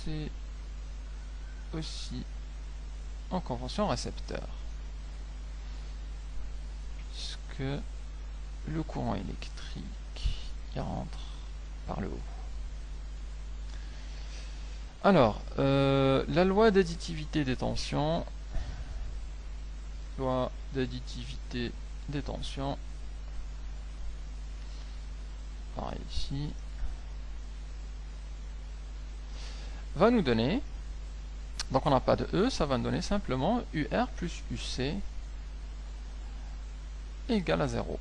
c'est aussi en convention récepteur, puisque le courant électrique il rentre par le haut. Alors, la loi d'additivité des tensions, loi d'additivité des tensions, pareil ici, va nous donner, donc on n'a pas de E, ça va nous donner simplement UR plus UC égale à 0.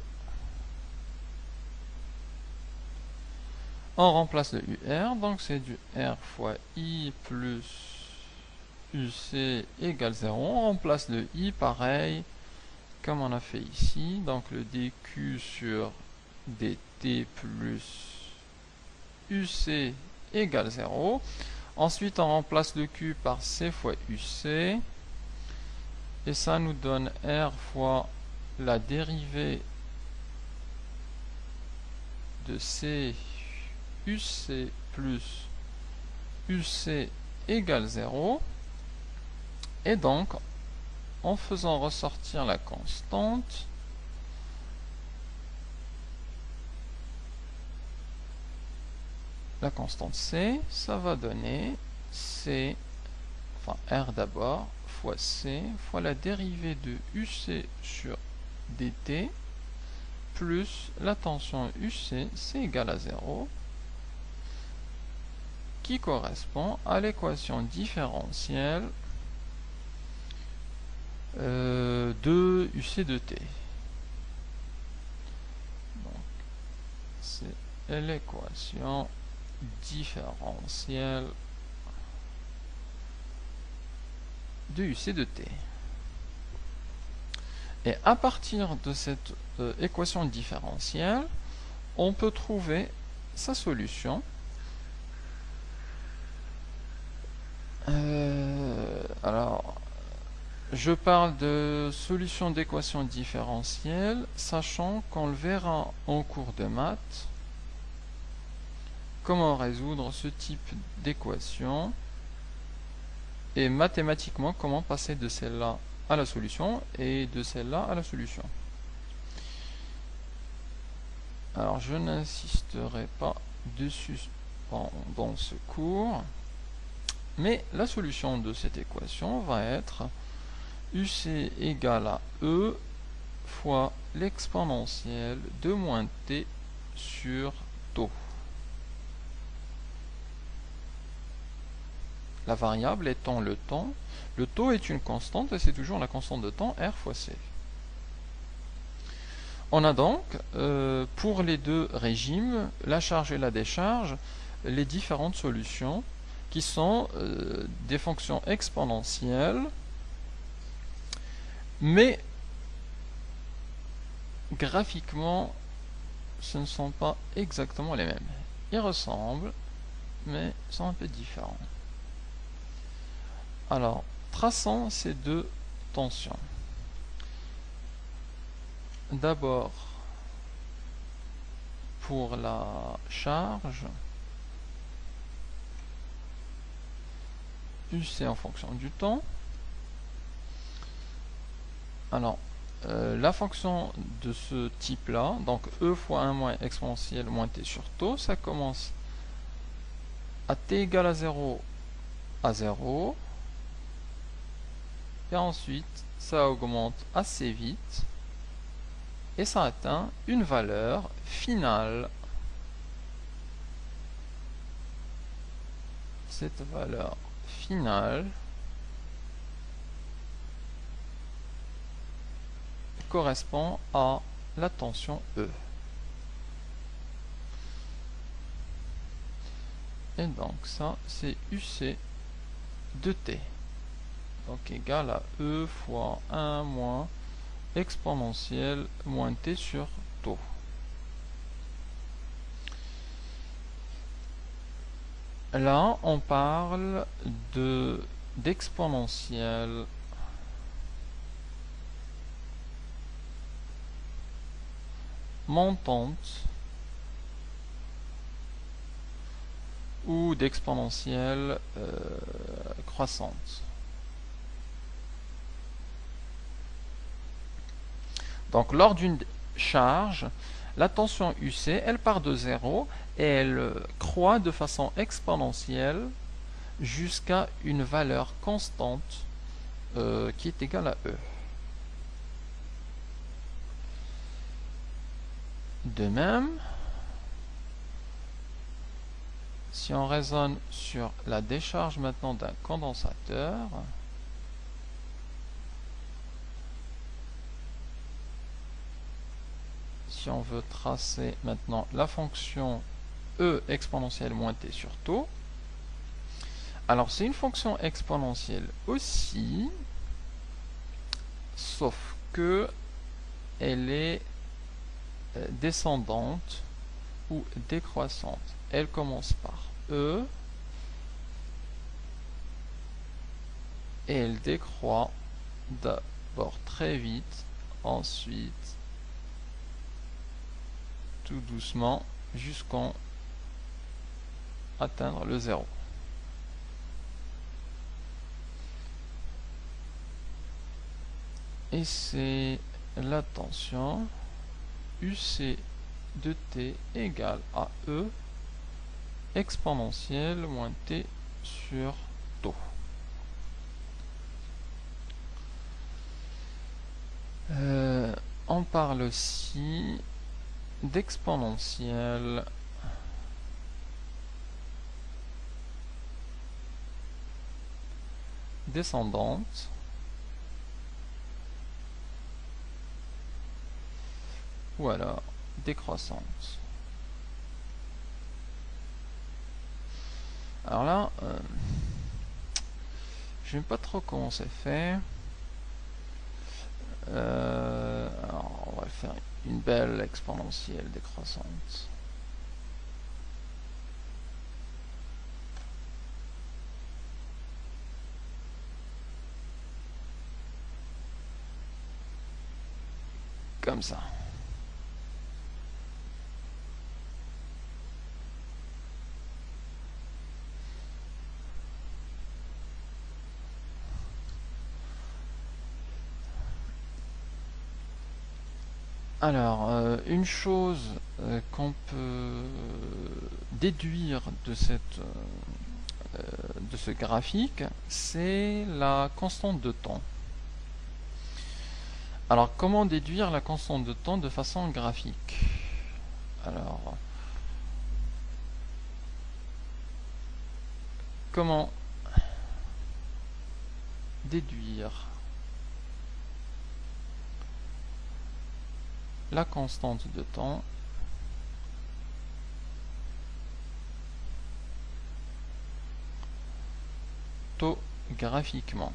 On remplace le UR, donc c'est du R fois I plus UC égale 0. On remplace le I, pareil, comme on a fait ici, donc le dQ sur dt plus UC égale 0. Ensuite, on remplace le Q par C fois UC, et ça nous donne R fois la dérivée de C UC plus UC égale 0. Et donc, en faisant ressortir la constante, C, ça va donner C, enfin R d'abord, fois C, fois la dérivée de UC sur dt, plus la tension UC, c'est égal à 0, qui correspond à l'équation différentielle de UC de t. Donc, c'est l'équation différentielle de UC de t. Et à partir de cette équation différentielle, on peut trouver sa solution. Alors, je parle de solution d'équation différentielle, sachant qu'on le verra en cours de maths, comment résoudre ce type d'équation, et mathématiquement comment passer de celle-là à la solution, et de celle-là à la solution. Alors, je n'insisterai pas dessus dans ce cours, mais la solution de cette équation va être UC égale à E fois l'exponentielle de moins t sur taux. La variable étant le temps. Le taux est une constante et c'est toujours la constante de temps R fois C. On a donc, pour les deux régimes, la charge et la décharge, les différentes solutions qui sont des fonctions exponentielles, mais graphiquement, ce ne sont pas exactement les mêmes. Ils ressemblent, mais sont un peu différents. Alors, traçons ces deux tensions. D'abord, pour la charge, UC en fonction du temps. Alors, la fonction de ce type-là, donc E fois 1 moins exponentielle moins t sur taux, ça commence à t égale à 0 à 0. Et ensuite, ça augmente assez vite. Et ça atteint une valeur finale. Cette valeur finale correspond à la tension E. Et donc ça, c'est UC de t. Donc égal à E fois 1 moins exponentielle moins t sur taux. Là, on parle d'exponentielle montante ou d'exponentielle croissante. Donc lors d'une charge, la tension UC, elle part de 0 et elle croît de façon exponentielle jusqu'à une valeur constante qui est égale à E. De même, si on raisonne sur la décharge maintenant d'un condensateur, si on veut tracer maintenant la fonction E exponentielle moins t sur tau, alors c'est une fonction exponentielle aussi, sauf que elle est descendante ou décroissante. Elle commence par E et elle décroît d'abord très vite, ensuite tout doucement jusqu'à atteindre le 0. Et c'est la tension UC de t égale à E exponentielle moins t sur tau. On parle aussi d'exponentielle descendante ou alors décroissante. Alors là, je n'aime pas trop comment c'est fait. Alors on va faire une belle exponentielle décroissante. Comme ça. Alors, une chose qu'on peut déduire de ce graphique, c'est la constante de temps. Alors, comment déduire la constante de temps de façon graphique? Alors, comment déduire la constante de temps graphiquement?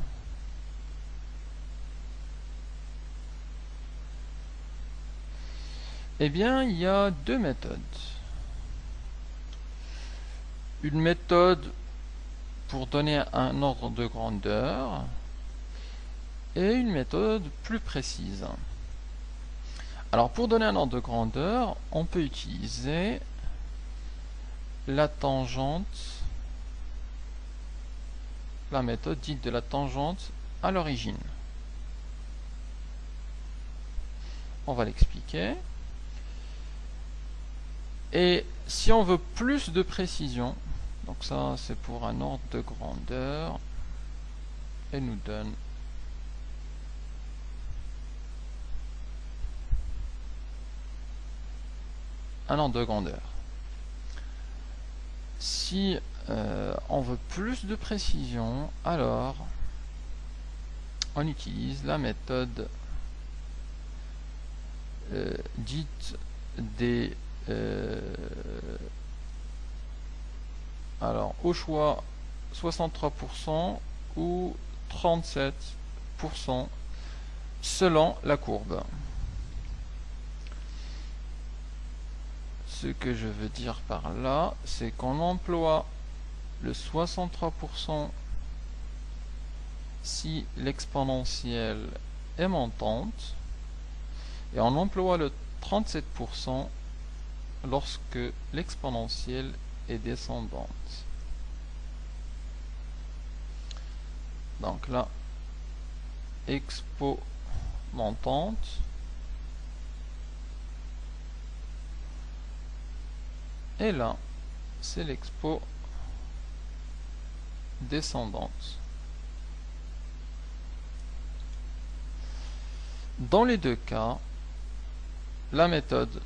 Eh bien, il y a deux méthodes. Une méthode pour donner un ordre de grandeur et une méthode plus précise. Alors, pour donner un ordre de grandeur, on peut utiliser la tangente, la méthode dite de la tangente à l'origine. On va l'expliquer. Et si on veut plus de précision, donc ça c'est pour un ordre de grandeur, et nous donne un ordre de grandeur. Si on veut plus de précision, alors on utilise la méthode dite des alors au choix 63% ou 37% selon la courbe. Ce que je veux dire par là, c'est qu'on emploie le 63% si l'exponentielle est montante et on emploie le 37% lorsque l'exponentielle est descendante. Donc là, expo montante. Et là, c'est l'expo descendante. Dans les deux cas, la méthode